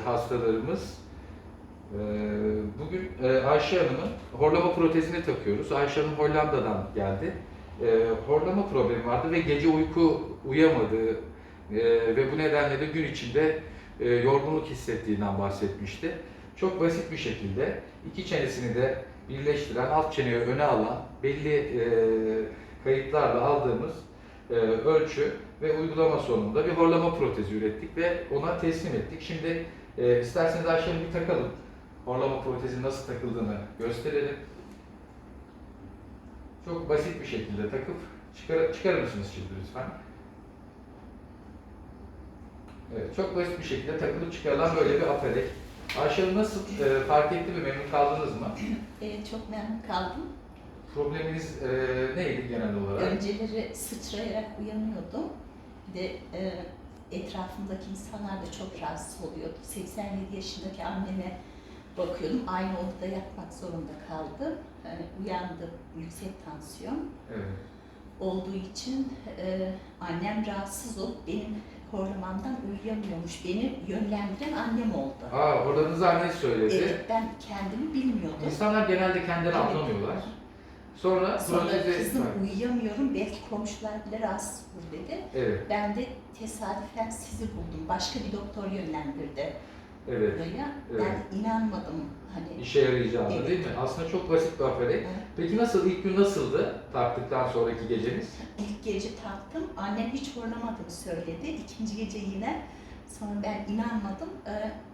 Hastalarımız. Bugün Ayşe Hanım'ın horlama protezini takıyoruz. Ayşe Hanım Hollanda'dan geldi. Horlama problemi vardı ve gece uyuyamadığı ve bu nedenle de gün içinde yorgunluk hissettiğinden bahsetmişti. Çok basit bir şekilde iki çenesini de birleştiren, alt çeneyi öne alan, belli kayıtlarla aldığımız ölçü ve uygulama sonunda bir horlama protezi ürettik ve ona teslim ettik. Şimdi isterseniz Ayşe'yi bir takalım. Horlama protezinin nasıl takıldığını gösterelim. Çok basit bir şekilde takıp çıkarır mısınız şimdi lütfen? Evet, çok basit bir şekilde takılıp çıkarılan böyle bir aparat. Ayşe Hanım nasıl? Fark etti mi? Memnun kaldınız mı? Çok memnun kaldım. Probleminiz neydi genel olarak? Önceleri sıçrayarak uyanıyordum. Bir de etrafımdaki insanlar da çok rahatsız oluyordu. 87 yaşındaki anneme bakıyordum. Aynı odada yatmak zorunda kaldım. Uyandım. Yüksek tansiyon olduğu için annem rahatsız olup benim horlamamdan uyuyamıyormuş. Beni yönlendiren annem oldu. Horladığınızı anneniz söyledi. Evet, ben kendimi bilmiyordum. İnsanlar genelde kendileri anlamıyorlar. Sonra kızım uyuyamıyorum, belki komşular bile rahatsız olur dedi. Evet. Ben de tesadüfen sizi buldum. Başka bir doktor yönlendirdi. Evet. Buraya. Evet. Ben inanmadım. Hani İşe yarayacağını evet. değil mi? Aslında çok basit bir aparat. Evet. Peki nasıl, ilk gün nasıldı taktıktan sonraki geceniz? İlk gece taktım. Annem hiç horlamadığını söyledi. İkinci gece yine. Sonra ben inanmadım.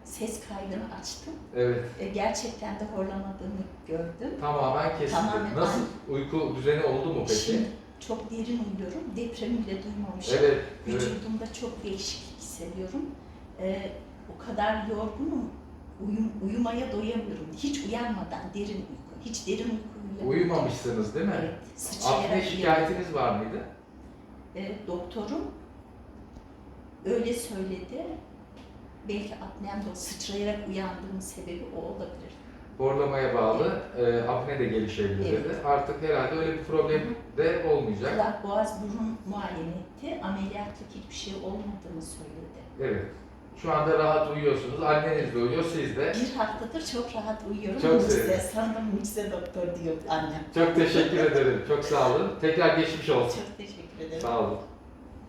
Ses kaydını açtım. Evet. Gerçekten de horlamadığını gördüm. Tamamen kesildi. Tamamen Nasıl? Uyku düzeni oldu mu peki? Şimdi çok derin uyuyorum. Depremi bile duymamışım. Evet. Vücudumda çok değişiklik hissediyorum. O kadar yorgunum. Uyumaya doyamıyorum. Hiç uyanmadan derin uyku. Hiç derin uyku uyuyamadım. Uyumamışsınız değil mi? Evet. Sıçrayarak Apne şikayetiniz var mıydı? Doktorum öyle söyledi. Belki apnem de sıçrayarak uyandığımın sebebi o olabilir. Horlamaya bağlı apne de gelişebilir Evet. dedi. Artık herhalde öyle bir problem de olmayacak. Kulak, boğaz, burun muayene etti. Ameliyatlık hiçbir şey olmadığını söyledi. Evet. Şu anda rahat uyuyorsunuz. Anneniz de uyuyor, siz de. Bir haftadır çok rahat uyuyorum. Çok Mucize, sevindim. sana mucize doktor diyor annem. Çok teşekkür ederim. Çok sağ olun. Tekrar geçmiş olsun. Çok teşekkür ederim. Sağ olun.